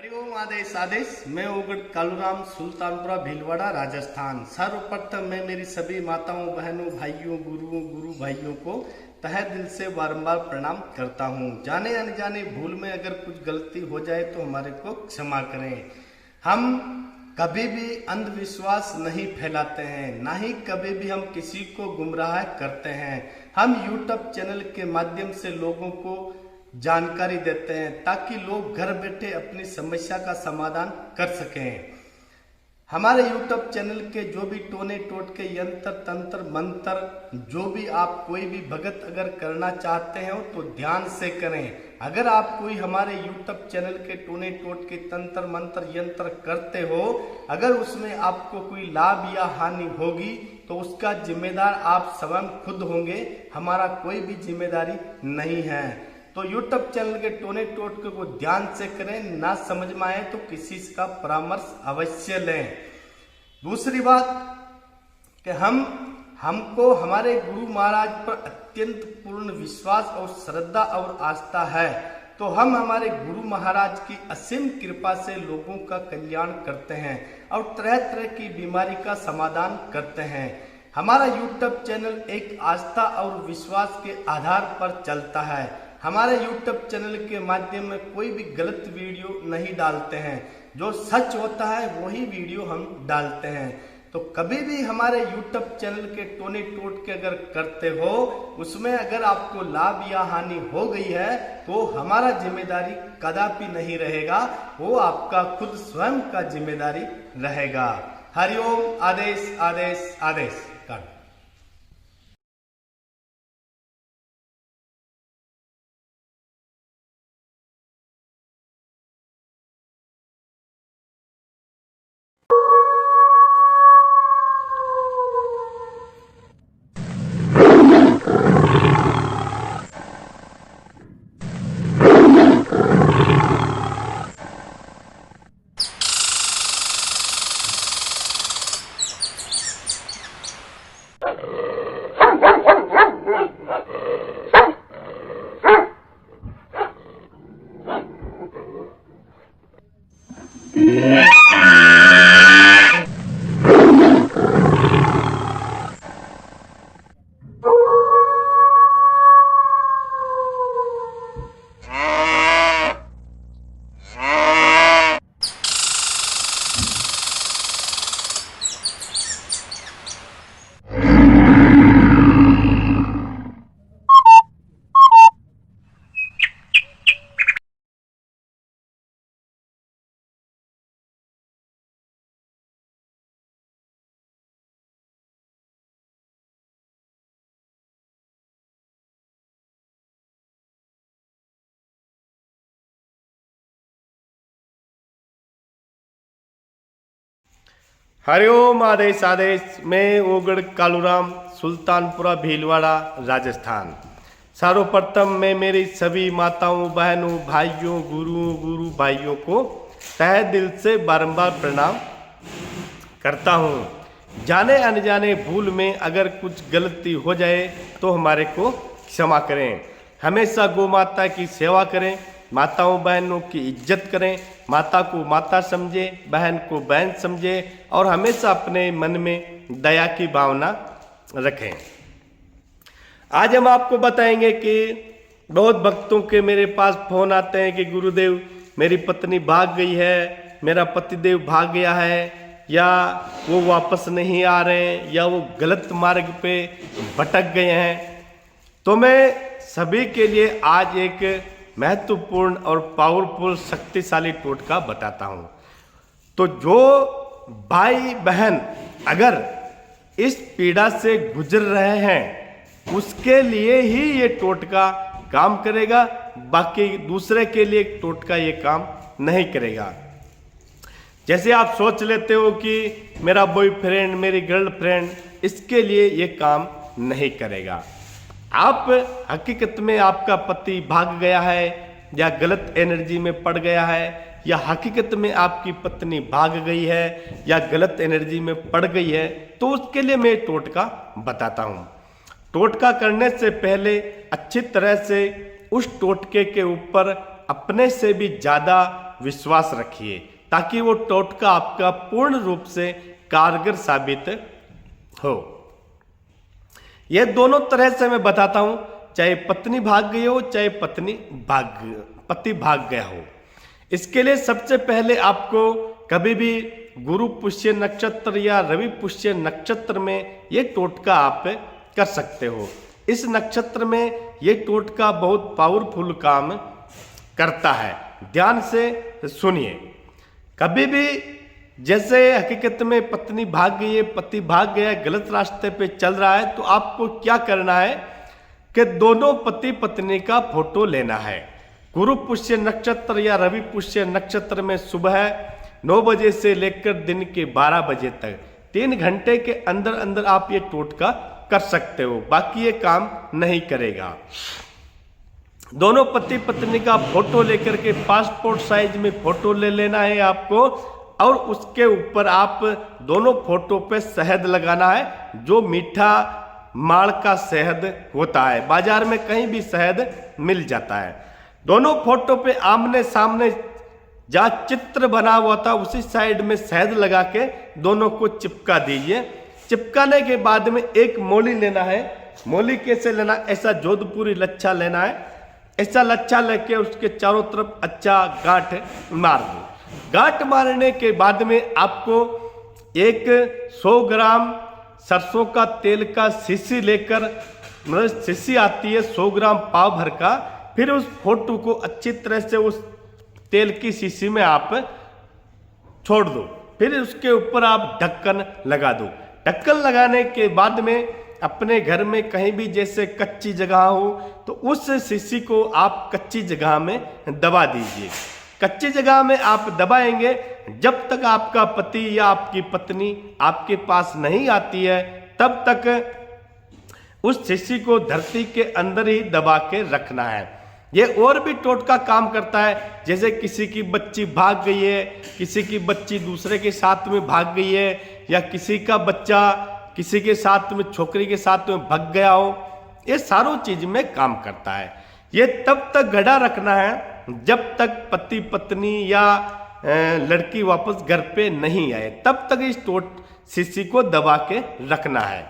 हरिओम आदेश आदेश। मैं उगड़ कालूराम, सुल्तानपुरा भीलवाड़ा, राजस्थान। सर्वप्रथम मैं मेरी सभी माताओं, बहनों, भाइयों, गुरुओं, गुरु भाइयों को तहे दिल से बारंबार प्रणाम करता हूँ। जाने अनजाने भूल में अगर कुछ गलती हो जाए तो हमारे को क्षमा करें। हम कभी भी अंधविश्वास नहीं फैलाते हैं, ना ही कभी भी हम किसी को गुमराह करते हैं। हम यूट्यूब चैनल के माध्यम से लोगों को जानकारी देते हैं ताकि लोग घर बैठे अपनी समस्या का समाधान कर सकें। हमारे यूट्यूब चैनल के जो भी टोने टोटके, यंत्र तंत्र मंत्र, जो भी आप कोई भी भगत अगर करना चाहते हो तो ध्यान से करें। अगर आप कोई हमारे यूट्यूब चैनल के टोने टोटके, तंत्र मंत्र, यंत्र करते हो, अगर उसमें आपको कोई लाभ या हानि होगी तो उसका जिम्मेदार आप स्वयं खुद होंगे, हमारा कोई भी जिम्मेदारी नहीं है। तो यूट्यूब चैनल के टोने टोटके को ध्यान से करें, ना समझ में आए तो किसी का परामर्श अवश्य लें। दूसरी बात कि हमको हमारे गुरु महाराज पर अत्यंत पूर्ण विश्वास और श्रद्धा और आस्था है, तो हम हमारे गुरु महाराज की असीम कृपा से लोगों का कल्याण करते हैं और तरह तरह की बीमारी का समाधान करते हैं। हमारा यूट्यूब चैनल एक आस्था और विश्वास के आधार पर चलता है। हमारे YouTube चैनल के माध्यम में कोई भी गलत वीडियो नहीं डालते हैं, जो सच होता है वही वीडियो हम डालते हैं। तो कभी भी हमारे YouTube चैनल के टोने टोटके अगर करते हो, उसमें अगर आपको लाभ या हानि हो गई है तो हमारा जिम्मेदारी कदापि नहीं रहेगा, वो आपका खुद स्वयं का जिम्मेदारी रहेगा। हरिओम आदेश आदेश आदेश। हरिओम आदेश आदेश। मैं ओगड़ कालूराम, सुल्तानपुरा भीलवाड़ा, राजस्थान। सर्वप्रथम मैं मेरी सभी माताओं, बहनों, भाइयों, गुरुओं, गुरु भाइयों को तहे दिल से बारंबार प्रणाम करता हूँ। जाने अनजाने भूल में अगर कुछ गलती हो जाए तो हमारे को क्षमा करें। हमेशा गौ माता की सेवा करें, माताओं बहनों की इज्जत करें, माता को माता समझे, बहन को बहन समझे और हमेशा अपने मन में दया की भावना रखें। आज हम आपको बताएंगे कि बहुत भक्तों के मेरे पास फोन आते हैं कि गुरुदेव मेरी पत्नी भाग गई है, मेरा पतिदेव भाग गया है, या वो वापस नहीं आ रहे हैं, या वो गलत मार्ग पे भटक गए हैं। तो मैं सभी के लिए आज एक महत्वपूर्ण और पावरफुल शक्तिशाली टोटका बताता हूं। तो जो भाई बहन अगर इस पीड़ा से गुजर रहे हैं उसके लिए ही ये टोटका काम करेगा, बाकी दूसरे के लिए टोटका ये काम नहीं करेगा। जैसे आप सोच लेते हो कि मेरा बॉयफ्रेंड, मेरी गर्लफ्रेंड, इसके लिए ये काम नहीं करेगा। आप हकीकत में आपका पति भाग गया है या गलत एनर्जी में पड़ गया है, या हकीकत में आपकी पत्नी भाग गई है या गलत एनर्जी में पड़ गई है, तो उसके लिए मैं टोटका बताता हूँ। टोटका करने से पहले अच्छी तरह से उस टोटके के ऊपर अपने से भी ज़्यादा विश्वास रखिए ताकि वो टोटका आपका पूर्ण रूप से कारगर साबित हो। ये दोनों तरह से मैं बताता हूं, चाहे पत्नी भाग गई हो चाहे पति भाग गया हो। इसके लिए सबसे पहले आपको कभी भी गुरु पुष्य नक्षत्र या रवि पुष्य नक्षत्र में ये टोटका आप कर सकते हो। इस नक्षत्र में ये टोटका बहुत पावरफुल काम करता है। ध्यान से सुनिए। कभी भी जैसे हकीकत में पत्नी भाग गई है, पति भाग गया, गलत रास्ते पे चल रहा है, तो आपको क्या करना है कि दोनों पति पत्नी का फोटो लेना है। गुरु पुष्य नक्षत्र या रवि पुष्य नक्षत्र में सुबह 9 बजे से लेकर दिन के 12 बजे तक 3 घंटे के अंदर अंदर आप ये टोटका कर सकते हो, बाकी ये काम नहीं करेगा। दोनों पति पत्नी का फोटो लेकर के पासपोर्ट साइज में फोटो ले लेना है आपको, और उसके ऊपर आप दोनों फोटो पे शहद लगाना है, जो मीठा माड़ का शहद होता है। बाजार में कहीं भी शहद मिल जाता है। दोनों फोटो पे आमने सामने जहाँ चित्र बना हुआ था उसी साइड में शहद लगा के दोनों को चिपका दीजिए। चिपकाने के बाद में एक मोली लेना है। मोली कैसे लेना, ऐसा जोधपुरी लच्छा लेना है। ऐसा लच्छा लेके उसके चारों तरफ अच्छा गांठ मार दो। गांठ मारने के बाद में आपको एक 100 ग्राम सरसों का तेल का शीशी लेकर, मतलब शीशी आती है 100 ग्राम पाव भर का, फिर उस फोटो को अच्छी तरह से उस तेल की शीशी में आप छोड़ दो। फिर उसके ऊपर आप ढक्कन लगा दो। ढक्कन लगाने के बाद में अपने घर में कहीं भी जैसे कच्ची जगह हो तो उस शीशी को आप कच्ची जगह में दबा दीजिए। कच्ची जगह में आप दबाएंगे जब तक आपका पति या आपकी पत्नी आपके पास नहीं आती है, तब तक उस शीशी को धरती के अंदर ही दबा के रखना है। ये और भी टोटका काम करता है। जैसे किसी की बच्ची भाग गई है, किसी की बच्ची दूसरे के साथ में भाग गई है, या किसी का बच्चा किसी के साथ में, छोकरी के साथ में भाग गया हो, ये सारों चीज में काम करता है। ये तब तक गड़ा रखना है जब तक पति पत्नी या लड़की वापस घर पे नहीं आए, तब तक इस शीशी को दबा के रखना है।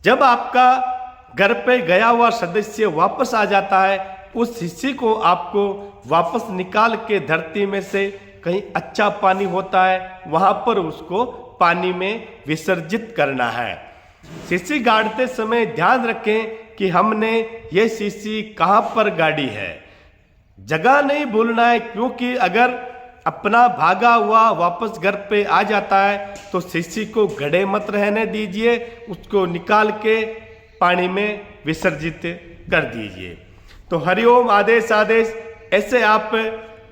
जब आपका घर पे गया हुआ सदस्य वापस आ जाता है, उस शीशी को आपको वापस निकाल के धरती में से कहीं अच्छा पानी होता है वहां पर उसको पानी में विसर्जित करना है। शीशी गाड़ते समय ध्यान रखें कि हमने ये शीशी कहां पर गाड़ी है। जगह नहीं भूलना है, क्योंकि अगर अपना भागा हुआ वापस घर पे आ जाता है तो शीशी को गड़े मत रहने दीजिए, उसको निकाल के पानी में विसर्जित कर दीजिए। तो हरिओम आदेश आदेश, ऐसे आप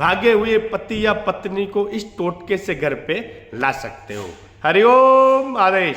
भागे हुए पति या पत्नी को इस टोटके से घर पे ला सकते हो। हरिओम आदेश।